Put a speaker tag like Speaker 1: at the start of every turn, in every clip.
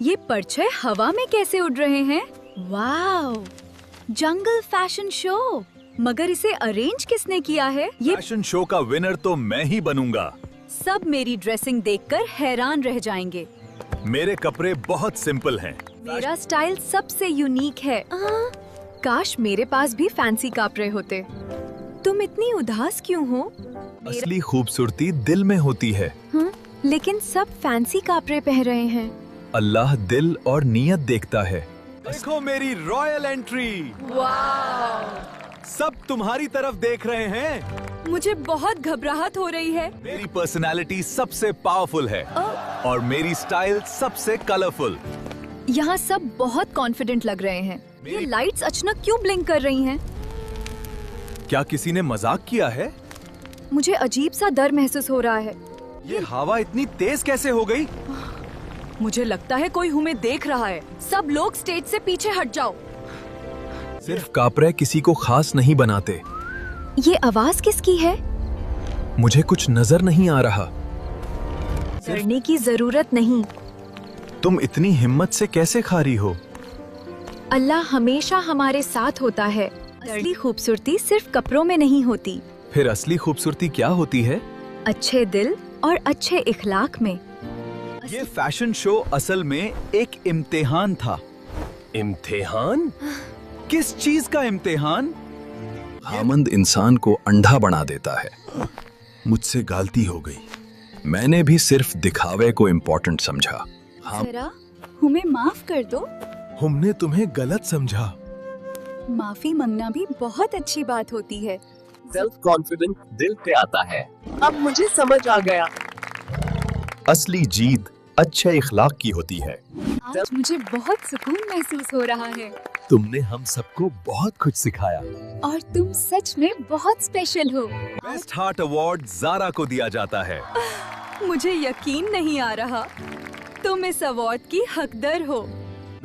Speaker 1: ये परछाई हवा में कैसे उड़ रहे हैं? वाओ! जंगल फैशन शो। मगर इसे अरेंज किसने किया है? ये
Speaker 2: फैशन शो का विनर तो मैं ही बनूंगा।
Speaker 1: सब मेरी ड्रेसिंग देखकर हैरान रह जाएंगे।
Speaker 2: मेरे कपड़े बहुत सिंपल हैं।
Speaker 1: मेरा स्टाइल सबसे यूनिक है। काश मेरे पास भी फैंसी कपड़े होते। तुम इतनी उदास क्यों हो?
Speaker 2: असली खूबसूरती दिल में होती है।
Speaker 1: लेकिन सब फैंसी कपड़े पहन रहे हैं।
Speaker 2: अल्लाह दिल और नीयत देखता है। देखो मेरी रॉयल एंट्री।
Speaker 1: वाह!
Speaker 2: सब तुम्हारी तरफ देख रहे हैं।
Speaker 1: मुझे बहुत घबराहट हो रही है।
Speaker 2: मेरी पर्सनालिटी सबसे पावरफुल है और मेरी स्टाइल सबसे कलरफुल।
Speaker 1: यहाँ सब बहुत कॉन्फिडेंट लग रहे हैं। ये लाइट्स अचानक क्यों ब्लिंक कर रही हैं?
Speaker 2: क्या किसी ने मजाक किया है?
Speaker 1: मुझे अजीब सा डर महसूस हो रहा है।
Speaker 2: ये हवा इतनी तेज कैसे हो गई?
Speaker 1: मुझे लगता है कोई हमें देख रहा है। सब लोग स्टेज से पीछे हट जाओ।
Speaker 2: सिर्फ कपड़े किसी को खास नहीं बनाते।
Speaker 1: ये आवाज किसकी है?
Speaker 2: मुझे कुछ नजर नहीं आ रहा।
Speaker 1: डरने की जरूरत नहीं।
Speaker 2: तुम इतनी हिम्मत से कैसे खा रही हो?
Speaker 1: अल्लाह हमेशा हमारे साथ होता है। असली खूबसूरती सिर्फ कपड़ों में नहीं होती।
Speaker 2: फिर असली खूबसूरती क्या होती है?
Speaker 1: अच्छे दिल और अच्छे इखलाक में।
Speaker 2: ये फैशन शो असल में एक इम्तिहान था। इम्तिहान? किस चीज का इम्तिहान?
Speaker 3: खामंद इंसान को अंधा बना देता है।
Speaker 2: मुझसे गलती हो गई।
Speaker 3: मैंने भी सिर्फ दिखावे को इम्पोर्टेंट समझा।
Speaker 1: जरा हमें माफ कर दो।
Speaker 2: हमने तुम्हें गलत समझा।
Speaker 1: माफी मांगना भी बहुत अच्छी बात होती है।
Speaker 4: सेल्फ कॉन्फिडेंस दिल से आता है। अब मुझे समझ आ गया।
Speaker 3: असली जीत अच्छे इखलाक की होती है।
Speaker 1: आज मुझे बहुत सुकून महसूस हो रहा है।
Speaker 2: तुमने हम सबको बहुत कुछ सिखाया।
Speaker 1: और तुम सच में बहुत स्पेशल हो।
Speaker 2: बेस्ट हार्ट अवार्ड ज़ारा को दिया जाता है।
Speaker 1: मुझे यकीन नहीं आ रहा तुम इस अवार्ड की हकदार हो।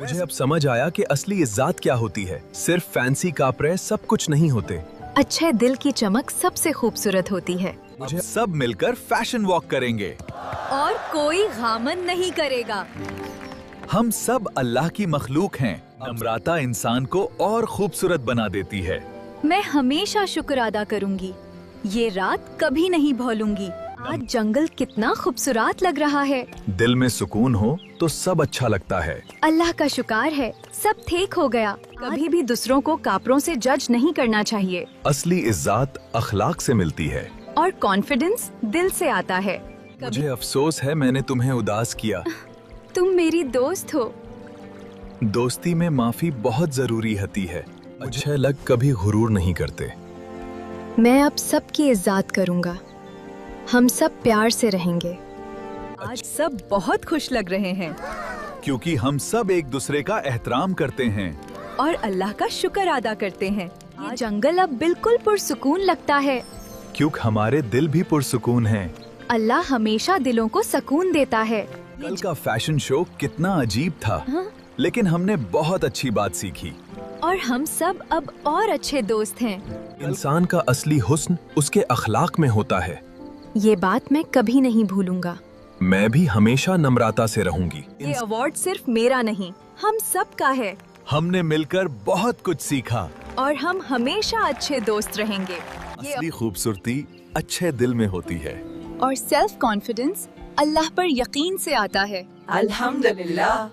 Speaker 2: मुझे अब समझ आया कि असली इज्जत क्या होती है। सिर्फ फैंसी कपड़े सब कुछ नहीं होते।
Speaker 1: अच्छे दिल की चमक सबसे खूबसूरत होती है।
Speaker 2: मुझे सब मिलकर फैशन वॉक करेंगे
Speaker 1: और कोई घामन नहीं करेगा।
Speaker 2: हम सब अल्लाह की मखलूक हैं। नम्रता इंसान को और खूबसूरत बना देती है।
Speaker 1: मैं हमेशा शुक्र अदा करूंगी। ये रात कभी नहीं भूलूंगी। आज जंगल कितना खूबसूरत लग रहा है।
Speaker 2: दिल में सुकून हो तो सब अच्छा लगता है।
Speaker 1: अल्लाह का शुक्र है सब ठीक हो गया। कभी भी दूसरों को कपड़ों से जज नहीं करना चाहिए।
Speaker 2: असली इज्जत अखलाक से मिलती है
Speaker 1: और कॉन्फिडेंस दिल से आता है।
Speaker 2: मुझे अफसोस है मैंने तुम्हें उदास किया।
Speaker 1: तुम मेरी दोस्त हो।
Speaker 2: दोस्ती में माफी बहुत जरूरी होती है। अच्छे लग कभी गुरूर नहीं करते।
Speaker 1: मैं अब सबकी इज्जत करूंगा। हम सब प्यार से रहेंगे। आज सब बहुत खुश लग रहे हैं
Speaker 2: क्योंकि हम सब एक दूसरे का एहतराम करते हैं
Speaker 1: और अल्लाह का शुक्र अदा करते हैं। ये जंगल अब बिल्कुल पुरसुकून लगता है
Speaker 2: क्योंकि हमारे दिल भी पुरसुकून हैं।
Speaker 1: अल्लाह हमेशा दिलों को सुकून देता है।
Speaker 2: कल का फैशन शो कितना अजीब था। लेकिन हमने बहुत अच्छी बात सीखी।
Speaker 1: और हम सब अब और अच्छे दोस्त हैं।
Speaker 2: इंसान का असली हुस्न उसके अखलाक में होता है।
Speaker 1: ये बात मैं कभी नहीं भूलूंगा।
Speaker 2: मैं भी हमेशा नम्रता से रहूंगी।
Speaker 1: ये अवार्ड सिर्फ मेरा नहीं, हम सब का है।
Speaker 2: हमने मिलकर बहुत कुछ सीखा
Speaker 1: और हम हमेशा अच्छे दोस्त रहेंगे।
Speaker 2: असली खूबसूरती अच्छे दिल में होती है
Speaker 1: और सेल्फ कॉन्फिडेंस अल्लाह पर यकीन से आता है।
Speaker 4: अल्हम्दुलिल्लाह।